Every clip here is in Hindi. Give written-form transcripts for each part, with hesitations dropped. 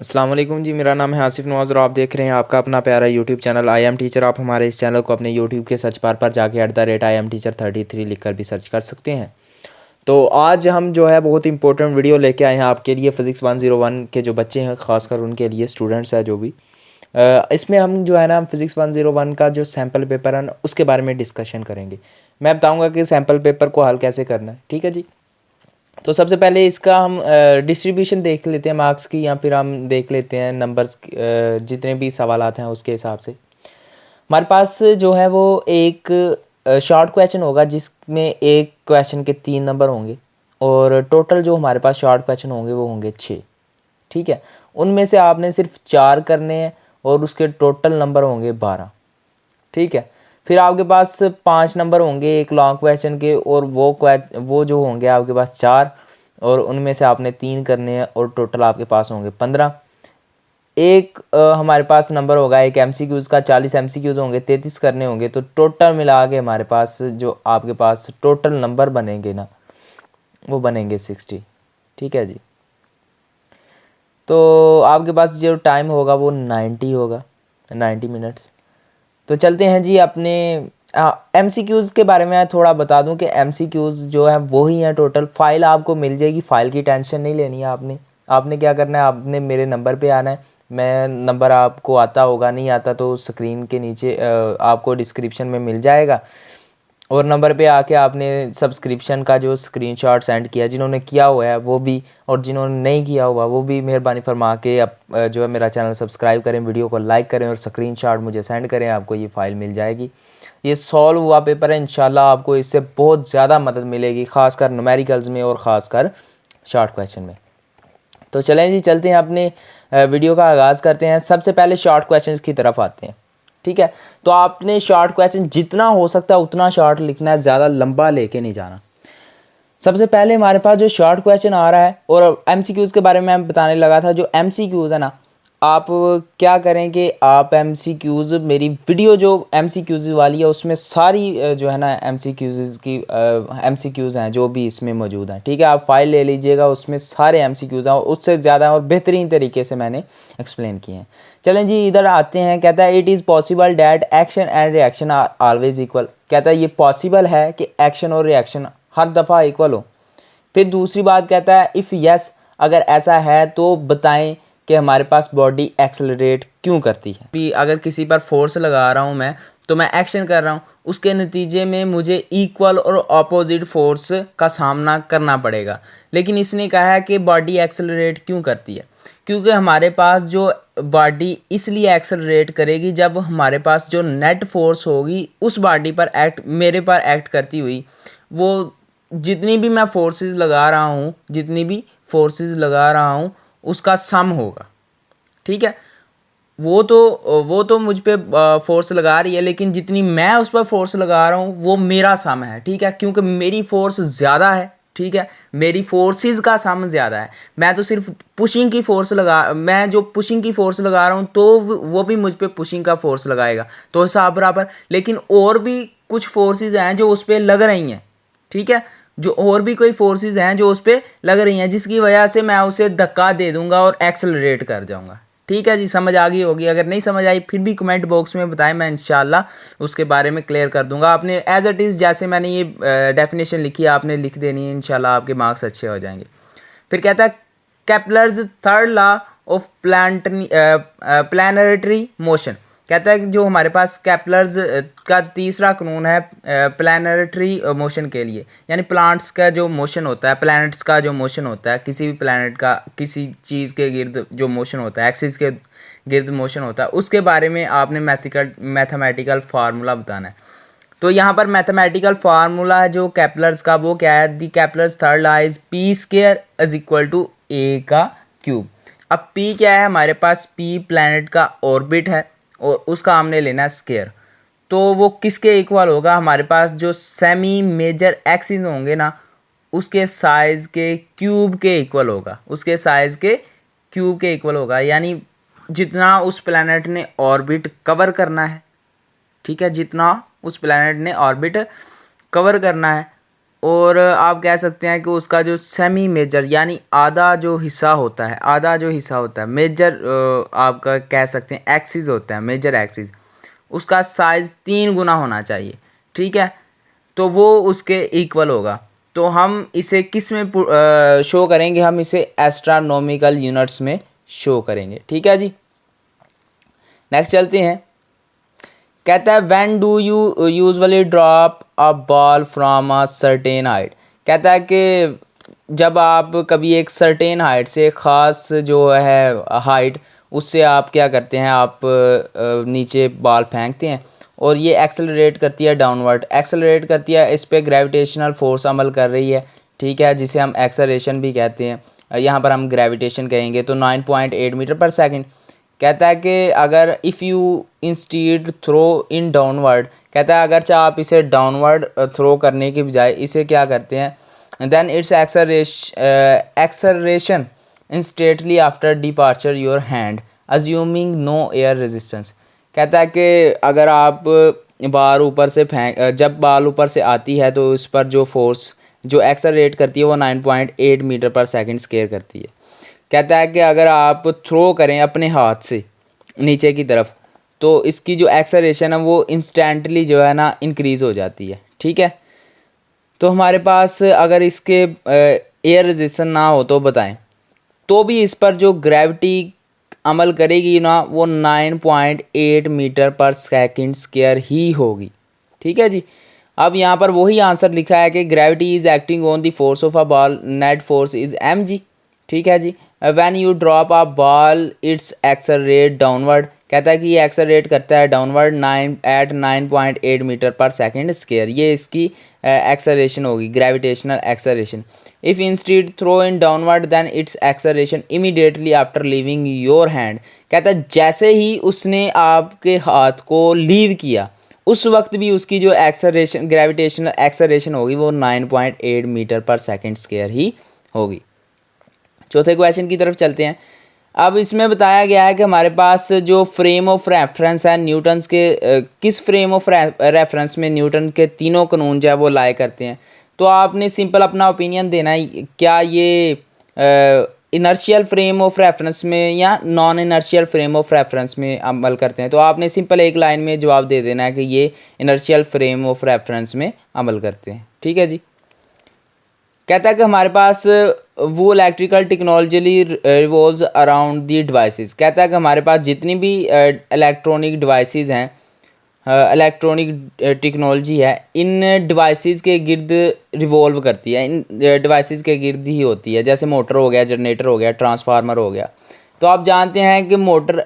अस्सलाम वालेकुम जी। मेरा नाम है आसिफ नवाज़ और आप देख रहे हैं आपका अपना प्यारा YouTube channel I am teacher. आप हमारे इस चैनल को अपने यूट्यूब के सर्च बार पर जाके @IMTeacher33 लिख कर भी सर्च कर सकते हैं। तो आज हम जो है बहुत इंपॉर्टेंट वीडियो लेके आए हैं आपके लिए। फ़िज़िक्स 101 के जो बच्चे हैं, ख़ासकर उनके लिए, स्टूडेंट्स हैं जो भी, इसमें हम जो है ना फ़िज़िक्स 101 का जो सैम्पल पेपर है ना उसके बारे में डिस्कशन करेंगे। मैं बताऊँगा कि सैम्पल पेपर को हल कैसे करना है, ठीक है जी। तो सबसे पहले इसका हम डिस्ट्रीब्यूशन देख लेते हैं मार्क्स की, या फिर हम देख लेते हैं नंबर्स जितने भी सवालात हैं उसके हिसाब से। हमारे पास जो है वो एक शॉर्ट क्वेश्चन होगा जिसमें एक क्वेश्चन के 3 नंबर होंगे, और टोटल जो हमारे पास शॉर्ट क्वेश्चन होंगे वो होंगे 6। ठीक है, उनमें से आपने सिर्फ 4 करने हैं और उसके टोटल नंबर होंगे 12। ठीक है, फिर आपके पास 5 नंबर होंगे एक लॉन्ग क्वेश्चन के, और वो जो होंगे आपके पास 4, और उनमें से आपने 3 करने हैं और टोटल आपके पास होंगे 15। एक हमारे पास नंबर होगा एक एमसीक्यूज़ का, 40 एमसीक्यूज़ होंगे, 33 करने होंगे। तो टोटल मिला के हमारे पास जो आपके पास टोटल नंबर बनेंगे ना वो बनेंगे 60। ठीक है जी। तो आपके पास जो टाइम होगा वो 90 होगा, 90 मिनट्स। तो चलते हैं जी अपने एमसीक्यूज़ के बारे में थोड़ा बता दूं कि एमसीक्यूज़ जो है वो ही है टोटल। फाइल आपको मिल जाएगी, फाइल की टेंशन नहीं लेनी है आपने। आपने क्या करना है, आपने मेरे नंबर पे आना है। मैं नंबर आपको आता होगा, नहीं आता तो स्क्रीन के नीचे आपको डिस्क्रिप्शन में मिल जाएगा, और नंबर पे आके आपने सब्सक्रिप्शन का जो स्क्रीनशॉट सेंड किया, जिन्होंने किया हुआ है वो भी, और जिन्होंने नहीं किया हुआ वो भी, मेहरबानी फरमा के जो है मेरा चैनल सब्सक्राइब करें, वीडियो को लाइक करें और स्क्रीनशॉट मुझे सेंड करें। आपको ये फ़ाइल मिल जाएगी। ये सॉल्व हुआ पेपर है, इंशाल्लाह आपको इससे बहुत ज़्यादा मदद मिलेगी, ख़ासकर न्यूमेरिकल्स में और ख़ासकर शॉर्ट क्वेश्चन में। तो चलें जी, चलते हैं अपने वीडियो का आगाज़ करते हैं। सबसे पहले शॉर्ट क्वेश्चंस की तरफ आते हैं। ठीक है, तो आपने शॉर्ट क्वेश्चन जितना हो सकता है उतना शॉर्ट लिखना है, ज़्यादा लंबा लेके नहीं जाना। सबसे पहले हमारे पास जो शॉर्ट क्वेश्चन आ रहा है, और एमसीक्यूज़ के बारे में मैं बताने लगा था। जो एमसीक्यूज़ है ना, आप क्या करें कि आप एमसीक्यूज़, मेरी वीडियो जो एमसीक्यूज़ वाली है उसमें सारी जो है ना एमसीक्यूज़ हैं जो भी इसमें मौजूद हैं। ठीक है, आप फाइल ले लीजिएगा, उसमें सारे एमसीक्यूज़ हैं, उससे ज़्यादा और बेहतरीन तरीके से मैंने एक्सप्लेन किए हैं। चलें जी, इधर आते हैं। कहता है it is possible that action and reaction are always equal. कहता है ये पॉसिबल है कि एक्शन और रिएक्शन हर दफ़ा इक्वल हो। फिर दूसरी बात कहता है इफ़ यस, अगर ऐसा है तो बताएं कि हमारे पास बॉडी एक्सेलरेट क्यों करती है। भी अगर किसी पर फोर्स लगा रहा हूँ मैं, तो मैं एक्शन कर रहा हूँ, उसके नतीजे में मुझे इक्वल और ऑपोजिट फोर्स का सामना करना पड़ेगा। लेकिन इसने कहा है कि बॉडी एक्सेलरेट क्यों करती है, क्योंकि हमारे पास जो बॉडी इसलिए एक्सेलरेट करेगी जब हमारे पास जो नेट फोर्स होगी उस बॉडी पर मेरे पर एक्ट करती हुई, वो जितनी भी मैं फोर्सेस लगा रहा हूँ उसका सम होगा। ठीक है, वो तो मुझ पे फोर्स लगा रही है, लेकिन जितनी मैं उस पर फोर्स लगा रहा हूँ वो मेरा सम है। ठीक है, क्योंकि मेरी फोर्स ज़्यादा है। ठीक है, मेरी फोर्सेस का सम ज़्यादा है। मैं जो पुशिंग की फोर्स लगा रहा हूँ तो वो भी मुझ पे पुशिंग का फोर्स लगाएगा, तो हिसाब बराबर। लेकिन और भी कुछ फोर्सेस हैं जो उस पर लग रही हैं। ठीक है, जो और भी कोई फोर्सेस हैं जो उस पर लग रही हैं, जिसकी वजह से मैं उसे धक्का दे दूंगा और एक्सेलरेट कर जाऊंगा। ठीक है जी, समझ आ गई होगी। अगर नहीं समझ आई फिर भी कमेंट बॉक्स में बताएं, मैं इंशाल्लाह उसके बारे में क्लियर कर दूंगा। आपने एज इट इज़ जैसे मैंने ये डेफिनेशन लिखी है आपने लिख देनी है, इंशाल्लाह आपके मार्क्स अच्छे हो जाएंगे। फिर कहता है Kepler's third law of planetary motion. कहता है कि जो हमारे पास केपलर्स का तीसरा कानून है प्लानिटरी मोशन के लिए, यानी प्लांट्स का जो मोशन होता है, प्लैनेट्स का जो मोशन होता है, किसी भी प्लैनेट का किसी चीज़ के गिर्द जो मोशन होता है, एक्सिस के गिर्द मोशन होता है, उसके बारे में आपने मैथमेटिकल फार्मूला बताना है। तो यहाँ पर मैथमेटिकल फार्मूला है जो केपलर्स का, वो क्या है, the Kepler's third law is P square is equal to A का क्यूब। अब पी क्या है, हमारे पास पी प्लैनेट का ऑर्बिट है और उसका हमने लेना है स्क्वायर। तो वो किसके इक्वल होगा, हमारे पास जो सेमी मेजर एक्सिस होंगे ना उसके साइज के क्यूब के इक्वल होगा, उसके साइज के क्यूब के इक्वल होगा। यानी जितना उस प्लैनेट ने ऑर्बिट कवर करना है, ठीक है, जितना उस प्लैनेट ने ऑर्बिट कवर करना है और आप कह सकते हैं कि उसका जो सेमी मेजर यानी आधा जो हिस्सा होता है मेजर आपका कह सकते हैं एक्सिस होता है, मेजर एक्सिस, उसका साइज़ 3 गुना होना चाहिए, ठीक है। तो वो उसके इक्वल होगा। तो हम इसे किस में शो करेंगे, हम इसे एस्ट्रोनॉमिकल यूनिट्स में शो करेंगे, ठीक है जी। नेक्स्ट चलते हैं। कहता है when do you usually drop a ball from a certain height. कहता है कि जब आप कभी एक सर्टेन हाइट से, ख़ास जो है हाइट, उससे आप क्या करते हैं, आप नीचे बॉल फेंकते हैं और ये एक्सेलरेट करती है डाउनवर्ड, एक्सेलरेट करती है, इस पर ग्रेविटेशनल फोर्स अमल कर रही है, ठीक है, जिसे हम एक्सेलरेशन भी कहते हैं, यहाँ पर हम ग्रेविटेशन कहेंगे। तो 9.8 मीटर पर सेकंड। कहता है कि अगर if you instead throw in downward, कहता है अगर आप इसे डाउनवर्ड थ्रो करने के बजाय इसे क्या करते हैं, then its acceleration instantly after departure your hand assuming no air resistance. कहता है कि अगर आप बाल ऊपर से जब बाल ऊपर से आती है तो उस पर जो फोर्स जो एक्सेलरेट करती है वो 9.8 मीटर पर सेकंड स्क्वायर करती है। कहता है कि अगर आप थ्रो करें अपने हाथ से नीचे की तरफ तो इसकी जो एक्सेलरेशन है वो इंस्टेंटली जो है ना इंक्रीज़ हो जाती है, ठीक है। तो हमारे पास अगर इसके एयर रेजिस्टेंस ना हो तो बताएं, तो भी इस पर जो ग्रेविटी अमल करेगी ना वो 9.8 मीटर पर सेकंड स्क्वायर ही होगी, ठीक है जी। अब यहाँ पर वही आंसर लिखा है कि gravity is acting on the force of a ball, net force is mg, ठीक है जी। When you drop a ball it's accelerate downward. कहता है कि ये एक्सेलरेट करता है डाउनवर्ड 9.8 मीटर पर सेकंड स्क्वायर, ये इसकी एक्सेलरेशन होगी, gravitational acceleration. If instead throw in downward then its acceleration immediately after leaving your hand. कहता है जैसे ही उसने आपके हाथ को लीव किया उस वक्त भी उसकी जो एक्सेलरेशन, ग्रेविटेशनल एक्सेलरेशन होगी वो 9.8 मीटर पर सेकंड स्क्वायर ही होगी। चौथे क्वेश्चन की तरफ चलते हैं। अब इसमें बताया गया है कि हमारे पास जो फ्रेम ऑफ रेफरेंस है न्यूटन्स के, किस फ्रेम ऑफ रेफरेंस में न्यूटन के तीनों कानून जो है वो लाए करते हैं। तो आपने सिंपल अपना ओपिनियन देना है, क्या ये इनर्शियल फ्रेम ऑफ रेफरेंस में या non inertial frame of reference में अमल करते हैं। तो आपने सिंपल एक लाइन में जवाब दे देना है कि ये इनर्शियल फ्रेम ऑफ रेफरेंस में अमल करते हैं, ठीक है जी। कहता है कि हमारे पास वो electrical technology revolves around the devices. कहता है कि हमारे पास जितनी भी इलेक्ट्रॉनिक डिवाइसेस हैं, इलेक्ट्रॉनिक टेक्नोलॉजी है, इन डिवाइसेस के गिर्द रिवॉल्व करती है, इन डिवाइसेस के गिर्द ही होती है। जैसे मोटर हो गया, जनरेटर हो गया, ट्रांसफार्मर हो गया। तो आप जानते हैं कि मोटर,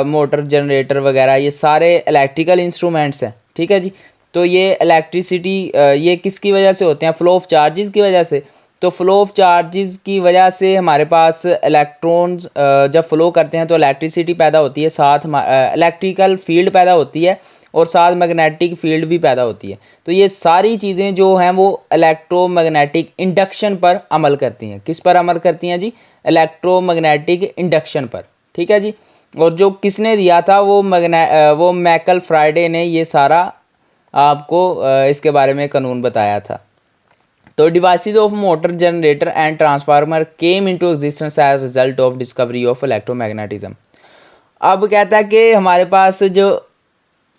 मोटर, जनरेटर वगैरह ये सारे इलेक्ट्रिकल इंस्ट्रूमेंट्स हैं, ठीक है जी। तो ये इलेक्ट्रिसिटी ये किसकी वजह से होते हैं, फ्लो ऑफ चार्जेस की वजह से। तो फ्लो ऑफ चार्जेस की वजह से हमारे पास इलेक्ट्रॉन्स जब फ्लो करते हैं तो इलेक्ट्रिसिटी पैदा होती है, साथ इलेक्ट्रिकल फील्ड पैदा होती है और साथ मैग्नेटिक फील्ड भी पैदा होती है। तो ये सारी चीज़ें जो हैं वो इलेक्ट्रोमैग्नेटिक इंडक्शन पर अमल करती हैं। किस पर अमल करती हैं जी, इलेक्ट्रोमैग्नेटिक इंडक्शन पर, ठीक है जी। और जो किसने दिया था वो मैकल फ्राइडे ने ये सारा आपको इसके बारे में कानून बताया था। तो devices of motor, generator and transformer came into existence as result of discovery of electromagnetism. अब कहता है कि हमारे पास जो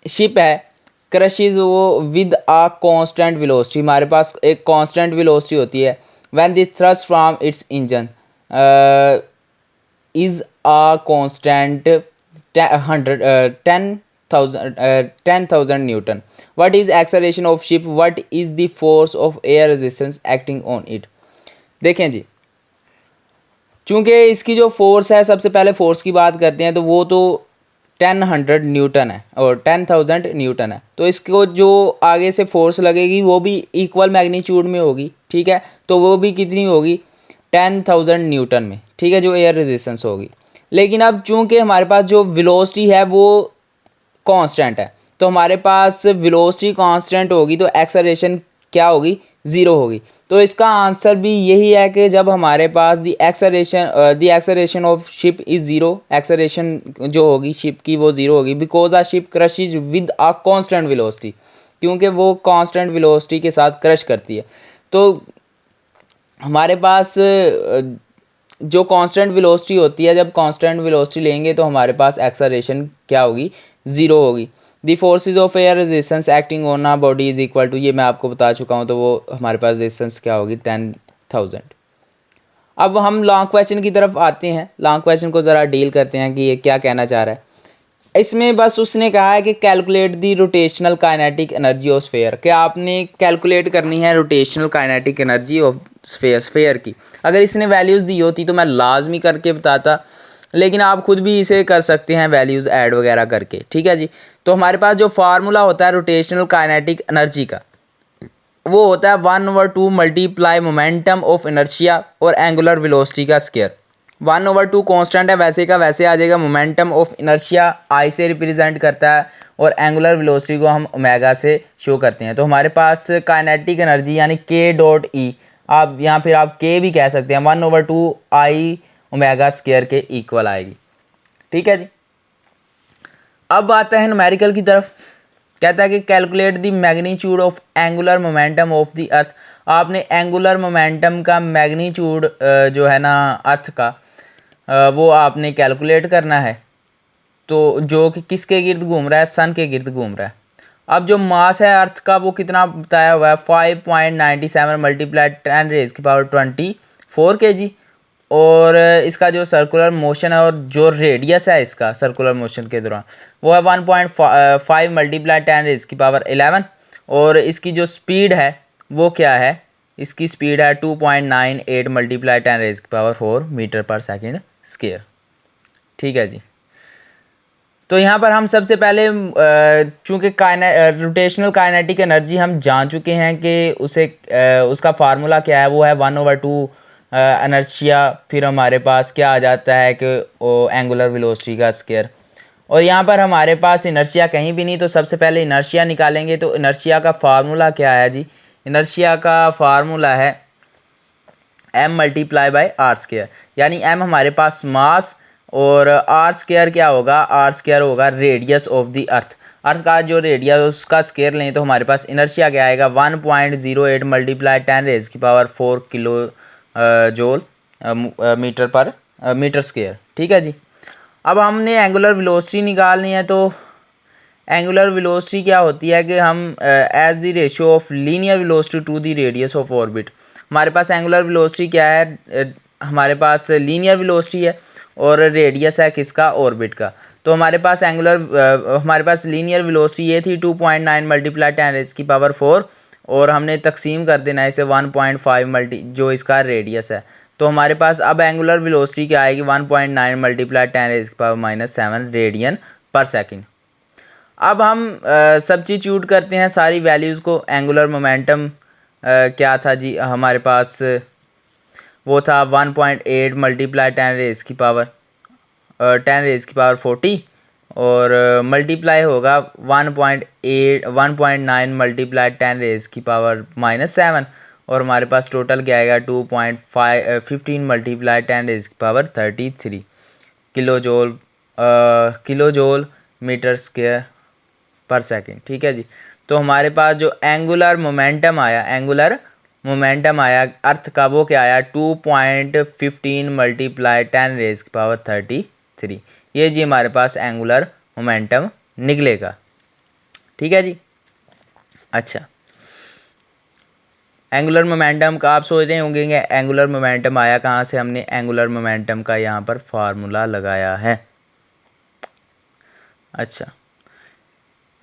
शिप है क्रशिज वो विद आ कांस्टेंट वेलोसिटी, हमारे पास एक कांस्टेंट वेलोसिटी होती है। When the thrust from its engine is a constant 10,000 newton. What is acceleration of ship? What is the force of air resistance acting on it? देखें जी, चूँकि इसकी जो फोर्स है, सबसे पहले फोर्स की बात करते हैं तो वो तो 1000 न्यूटन है और 10,000 न्यूटन है। तो इसको जो आगे से फोर्स लगेगी वो भी इक्वल मैग्नीट्यूड में होगी, ठीक है। तो वो भी कितनी होगी, 10,000 न्यूटन में, ठीक है, जो एयर रेजिस्टेंस होगी। लेकिन अब चूँकि हमारे पास जो वेलोसिटी है वो कांस्टेंट है, तो हमारे पास वेलोसिटी कांस्टेंट होगी तो एक्सेलरेशन क्या होगी, ज़ीरो होगी। तो इसका आंसर भी यही है कि जब हमारे पास the acceleration of ship is zero, acceleration जो होगी शिप की वो ज़ीरो होगी, because a ship cruises with a constant velocity. क्योंकि वो कांस्टेंट वेलोसिटी के साथ क्रश करती है। तो हमारे पास जो कांस्टेंट वेलोसिटी होती है, जब कांस्टेंट वेलोसिटी लेंगे तो हमारे पास एक्सेलरेशन क्या होगी, ज़ीरो होगी। The forces of air resistance acting on a body is equal to, ये मैं आपको बता चुका हूँ, तो वो हमारे पास रेजिस्टेंस क्या होगी, 10,000। अब हम लॉन्ग क्वेश्चन की तरफ आते हैं, लॉन्ग क्वेश्चन को ज़रा डील करते हैं कि ये क्या कहना चाह रहा है। इसमें बस उसने कहा है कि calculate the rotational kinetic energy of sphere, कि आपने कैलकुलेट करनी है rotational kinetic energy of sphere की। अगर इसने वैल्यूज़ दी होती तो मैं लाजमी करके बताता, लेकिन आप खुद भी इसे कर सकते हैं वैल्यूज़ ऐड वगैरह करके, ठीक है जी। तो हमारे पास जो फार्मूला होता है रोटेशनल काइनेटिक एनर्जी का, वो होता है 1/2 मल्टीप्लाई मोमेंटम ऑफ इनर्शिया और एंगुलर वेलोसिटी का स्क्वायर। 1/2 कांस्टेंट है, वैसे का वैसे आ जाएगा। मोमेंटम ऑफ इनर्शिया आई से रिप्रेजेंट करता है और एंगुलर वेलोसिटी को हम ओमेगा से शो करते हैं। तो हमारे पास काइनेटिक एनर्जी यानी के डॉट ई, आप यहाँ फिर आप के भी कह सकते हैं, 1/2 आई ओमेगा स्क्वायर के इक्वल आएगी, ठीक है जी। अब आता है न्यूमेरिकल की तरफ। कहता है कि calculate the magnitude of angular momentum of the earth. आपने एंगुलर मोमेंटम का मैग्नीट्यूड जो है ना अर्थ का, वो आपने कैलकुलेट करना है। तो जो कि किसके गिर्द घूम रहा है, सन के गिर्द घूम रहा है। अब जो मास है अर्थ का वो कितना बताया हुआ है, 5.97 मल्टीप्लाई 10⁻24 kg। और इसका जो सर्कुलर मोशन है और जो रेडियस है इसका सर्कुलर मोशन के दौरान वो है 1.5 मल्टीप्लाई 10⁻11। और इसकी जो स्पीड है वो क्या है, इसकी स्पीड है 2.98 मल्टीप्लाई 10⁻4 मीटर पर सेकेंड स्क्वायर, ठीक है जी। तो यहाँ पर हम सबसे पहले चूँकि रोटेशनल काइनेटिक एनर्जी हम जान चुके हैं कि उसे उसका फार्मूला क्या है, वो है 1/2 इनर्शिया, फिर हमारे पास क्या आ जाता है कि एंगुलर वेलोसिटी का स्क्वायर। और यहाँ पर हमारे पास इनर्शिया कहीं भी नहीं, तो सबसे पहले इनर्शिया निकालेंगे। तो इनर्शिया का फार्मूला क्या है जी, इनर्शिया का फार्मूला है m multiply by R square, यानी m हमारे पास मास और आर स्क्वायर क्या होगा, आर स्क्वायर होगा रेडियस ऑफ द अर्थ। अर्थ का जो रेडियस उसका स्क्वायर लें तो हमारे पास इनर्शिया क्या आएगा, 1.08 मल्टीप्लाई 10⁻4 किलो जूल मीटर पर मीटर स्क्वायर, ठीक है जी। अब हमने एंगुलर वेलोसिटी निकालनी है। तो एंगुलर वेलोसिटी क्या होती है कि हम as the ratio of linear velocity to the radius of orbit, हमारे पास एंगुलर वेलोसिटी क्या है, हमारे पास लीनियर वेलोसिटी है और रेडियस है किसका, ऑर्बिट का। तो हमारे पास हमारे पास लीनियर वेलोसिटी ये थी 2.9 मल्टीप्लाई 10⁻4 और हमने तकसीम कर देना है इसे 1.5 मल्टी जो इसका रेडियस है। तो हमारे पास अब एंगुलर वेलोसिटी क्या आएगी, 1.9 मल्टीप्लाई 10⁻⁻7 रेडियन पर सेकेंड। अब हम सब्स्टिट्यूट करते हैं सारी वैल्यूज़ को। एंगुलर मोमेंटम क्या था जी, हमारे पास वो था 1.8 मल्टीप्लाई 10⁻40 और मल्टीप्लाई होगा 1.9 मल्टीप्लाई 10⁻⁻7 और हमारे पास टोटल क्या आएगा 2.15 multiply 10⁻33 kilo joule metre square पर सेकेंड, ठीक है जी। तो हमारे पास जो एंगुलर मोमेंटम आया अर्थ का वो क्या आया, 2.15 मल्टीप्लाई 10⁻33, ये जी हमारे पास एंगुलर मोमेंटम निकलेगा, ठीक है जी। अच्छा, एंगुलर मोमेंटम का आप सोच रहे होंगे एंगुलर मोमेंटम आया कहाँ से, हमने एंगुलर मोमेंटम का यहाँ पर फार्मूला लगाया है। अच्छा,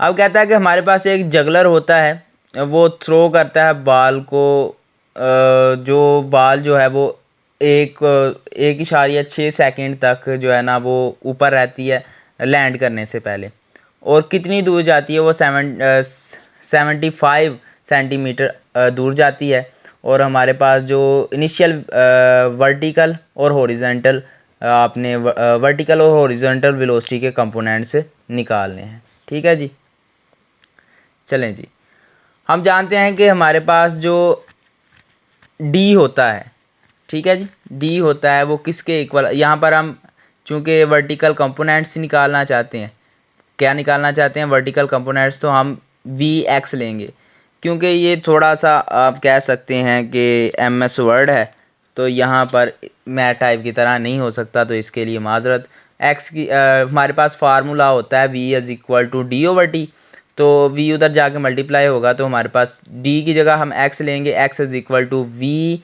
अब कहता है कि हमारे पास एक जगलर होता है, वो थ्रो करता है बाल को, जो बाल जो है वो 1.6 सेकेंड तक जो है ना वो ऊपर रहती है लैंड करने से पहले। और कितनी दूर जाती है वो 75 सेंटीमीटर दूर जाती है। और हमारे पास जो इनिशियल वर्टिकल और हॉरिजॉन्टल आपने वर्टिकल और हॉरिजॉन्टल वेलोसिटी के कंपोनेंट्स निकालने हैं, ठीक है जी। चलें जी, हम जानते हैं कि हमारे पास जो डी होता है, ठीक है जी, डी होता है वो किसके इक्वल, यहाँ पर हम चूँकि वर्टिकल कंपोनेंट्स निकालना चाहते हैं, क्या निकालना चाहते हैं, वर्टिकल कंपोनेंट्स, तो हम वी एक्स लेंगे, क्योंकि ये थोड़ा सा आप कह सकते हैं कि MS वर्ड है, तो यहाँ पर मैथ टाइप की तरह नहीं हो सकता, तो इसके लिए माजरत। एक्स की हमारे पास फार्मूला होता है V is equal to D/T, तो V उधर जाके मल्टीप्लाई होगा, तो हमारे पास D की जगह हम X लेंगे, X is equal to V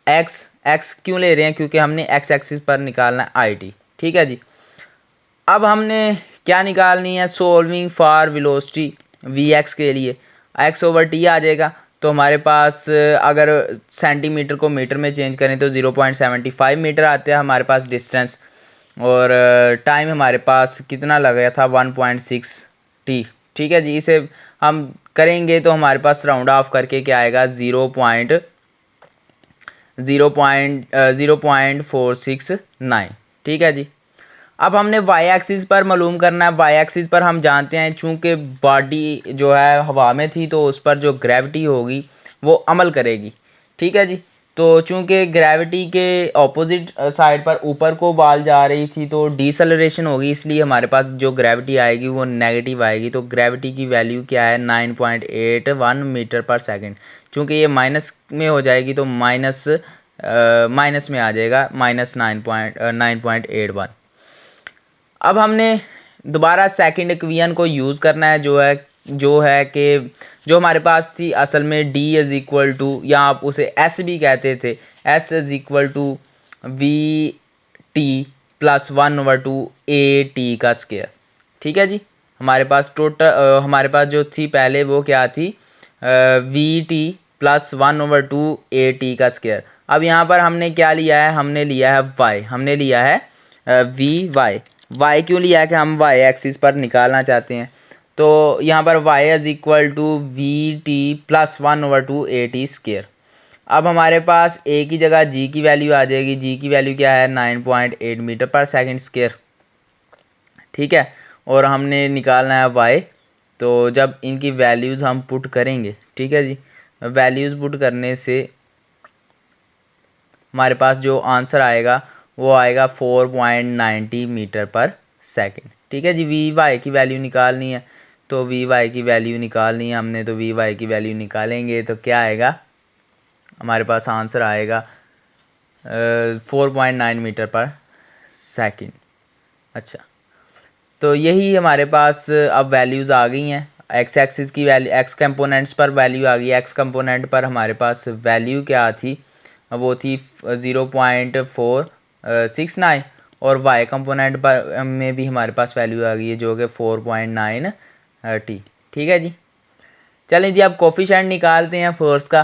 X। X क्यों ले रहे हैं, क्योंकि हमने X एक्सिस पर निकालना है IT। ठीक है जी। अब हमने क्या निकालनी है, सोल्विंग फॉर वेलोसिटी Vx के लिए x/t आ जाएगा। तो हमारे पास अगर सेंटीमीटर को मीटर में चेंज करें तो 0.75 मीटर आते हैं हमारे पास डिस्टेंस, और टाइम हमारे पास कितना लग गया था 1.6t। ठीक है जी। इसे हम करेंगे तो हमारे पास राउंड ऑफ करके क्या आएगा 0.469। ठीक है जी। अब हमने वाई एक्सिस पर मालूम करना है। वाई एक्सिस पर हम जानते हैं चूँकि बॉडी जो है हवा में थी तो उस पर जो ग्रेविटी होगी वो अमल करेगी। ठीक है जी। तो चूँकि ग्रेविटी के ऑपोजिट साइड पर ऊपर को बाल जा रही थी तो डिसलेरेशन होगी, इसलिए हमारे पास जो ग्रेविटी आएगी वो नेगेटिव आएगी। तो ग्रेविटी की वैल्यू क्या है 9.81 मीटर पर सेकंड। चूँकि ये माइनस में हो जाएगी तो माइनस में आ जाएगा -9.81। अब हमने दोबारा सेकंड इक्वेशन को यूज़ करना है, जो है कि जो हमारे पास थी असल में D इज़ इक्वल टू, या आप उसे S भी कहते थे, S is equal to VT plus 1/2 AT का स्क्वायर। ठीक है जी। हमारे पास टोटल हमारे पास जो थी पहले वो क्या थी VT प्लस 1/2 AT का स्क्वायर। अब यहाँ पर हमने क्या लिया है, हमने लिया है Y, हमने लिया है VY। वाई क्यों लिया है कि हम वाई एक्सिस पर निकालना चाहते हैं। तो यहाँ पर Y is equal to VT plus 1/2 AT square. अब हमारे पास ए की जगह जी की वैल्यू आ जाएगी। जी की वैल्यू क्या है 9.8 मीटर पर सेकंड स्क्वायर। ठीक है। और हमने निकालना है वाई, तो जब इनकी वैल्यूज़ हम पुट करेंगे, ठीक है जी, वैल्यूज़ पुट करने से हमारे पास जो आंसर आएगा वो आएगा 4.90 मीटर पर सेकंड। ठीक है जी। वी वाई की वैल्यू निकालनी है, तो वी वाई की वैल्यू निकालनी है हमने, तो वी वाई की वैल्यू निकालेंगे तो क्या आएगा, हमारे पास आंसर आएगा 4.9 मीटर पर सेकंड। अच्छा, तो यही हमारे पास अब वैल्यूज़ आ गई हैं। एक्स एक्सिस की वैल्यू, एक्स कंपोनेंट्स पर वैल्यू आ गई। एक्स कंपोनेंट पर हमारे पास वैल्यू क्या थी, वो थी 0.469, और वाई कंपोनेंट पर में भी हमारे पास वैल्यू आ गई है जो कि 4.9t। ठीक है जी। चलें जी, अब कोफिशिएंट निकालते हैं फोर्स का।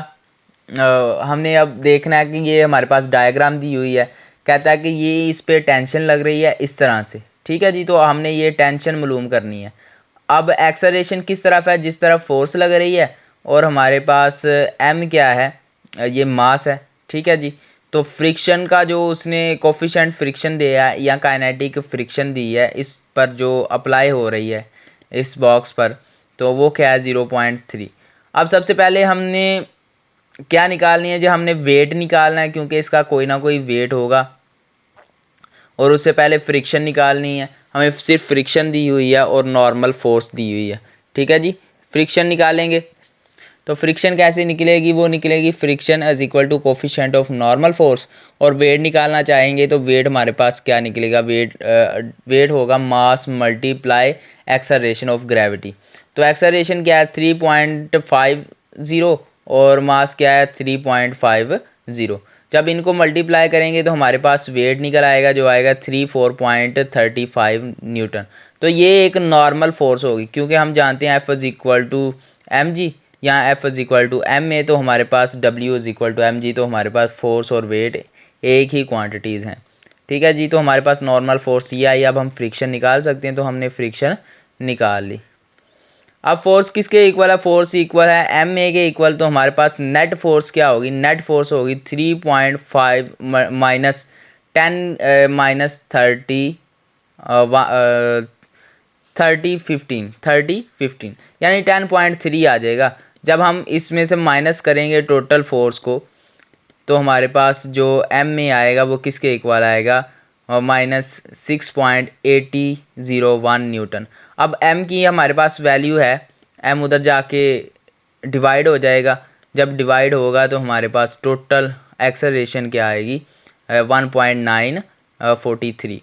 हमने अब देखना है कि ये हमारे पास डायग्राम दी हुई है, कहता है कि ये इस पर टेंशन लग रही है इस तरह से। ठीक है जी। तो हमने ये टेंशन मालूम करनी है। अब एक्सेलरेशन किस तरफ है, जिस तरफ फोर्स लग रही है, और हमारे पास m क्या है, ये मास है। ठीक है जी। तो फ्रिक्शन का जो उसने कोफिशिएंट फ्रिक्शन दिया है या काइनेटिक फ्रिक्शन दी है इस पर जो अप्लाई हो रही है इस बॉक्स पर, तो वो क्या है 0.3। अब सबसे पहले हमने क्या निकालनी है, जो हमने वेट निकालना है, क्योंकि इसका कोई ना कोई वेट होगा, और उससे पहले फ्रिक्शन निकालनी है। हमें सिर्फ फ्रिक्शन दी हुई है और नॉर्मल फोर्स दी हुई है। ठीक है जी। फ्रिक्शन निकालेंगे तो फ्रिक्शन कैसे निकलेगी, वो निकलेगी friction is equal to coefficient of normal force. और वेट निकालना चाहेंगे तो वेट हमारे पास क्या निकलेगा, वेट होगा मास मल्टीप्लाई एक्सेलरेशन ऑफ ग्रेविटी। तो एक्सेलरेशन क्या है 3.50 और मास क्या है 3.50। जब इनको मल्टीप्लाई करेंगे तो हमारे पास वेट निकल आएगा जो आएगा 34.35 न्यूटन। तो ये एक नॉर्मल फोर्स होगी, क्योंकि हम जानते हैं F is equal to mg, यहाँ F is equal to m है, तो हमारे पास W is equal to mg, तो हमारे पास फोर्स और वेट एक ही क्वांटिटीज़ हैं। ठीक है जी। तो हमारे पास नॉर्मल फोर्स ये आई। अब हम फ्रिक्शन निकाल सकते हैं, तो हमने फ्रिक्शन निकाल ली। अब फोर्स किसके इक्वल है, फोर्स इक्वल है एम ए के इक्वल, तो हमारे पास नेट फोर्स क्या होगी, नेट फोर्स होगी 3.5 माइनस 10 माइनस 30 यानी 10.3 आ जाएगा। जब हम इसमें से माइनस करेंगे टोटल फोर्स को, तो हमारे पास जो एम में आएगा वो किसके इक्वल आएगा, -6.8001 न्यूटन। अब m की हमारे पास वैल्यू है m उधर जाके डिवाइड हो जाएगा। जब डिवाइड होगा तो हमारे पास टोटल एक्सेलरेशन क्या आएगी 1.943।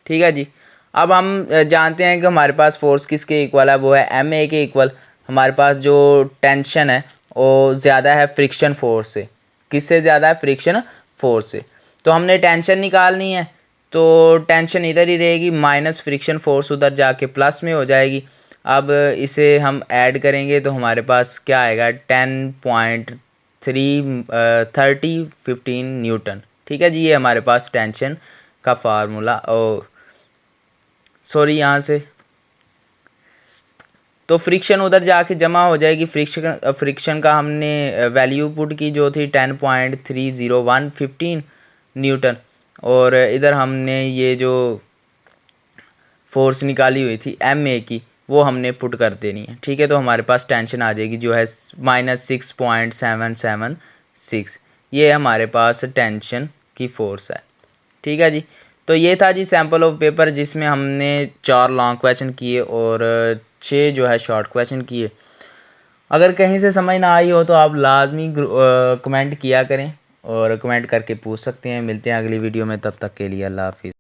ठीक है जी। अब हम जानते हैं कि हमारे पास फोर्स किसके इक्वल है, वो है एम ए के इक्वल। हमारे पास जो टेंशन है वो ज़्यादा है फ्रिक्शन फोर्स से। किससे ज़्यादा है? फ्रिक्शन फोर्स से। तो हमने टेंशन निकालनी है, तो टेंशन इधर ही रहेगी, माइनस फ्रिक्शन फोर्स उधर जाके प्लस में हो जाएगी। अब इसे हम ऐड करेंगे तो हमारे पास क्या आएगा 10.315 न्यूटन। ठीक है जी, ये हमारे पास टेंशन का फार्मूला सॉरी यहाँ से तो फ्रिक्शन उधर जाके जमा हो जाएगी। फ्रिक्शन का हमने वैल्यू पुट की जो थी 10.30115 न्यूटन, और इधर हमने ये जो फोर्स निकाली हुई थी एम ए की वो हमने पुट कर देनी है। ठीक है, तो हमारे पास टेंशन आ जाएगी जो है -6.776। ये हमारे पास टेंशन की फोर्स है। ठीक है जी। तो ये था जी सैम्पल ऑफ पेपर, जिसमें हमने 4 लॉन्ग क्वेश्चन किए और 6 जो है शॉर्ट क्वेश्चन किए। अगर कहीं से समझ ना आई हो तो आप लाजमी कमेंट किया करें और कमेंट करके पूछ सकते हैं। मिलते हैं अगली वीडियो में, तब तक के लिए अल्लाह हाफिज़।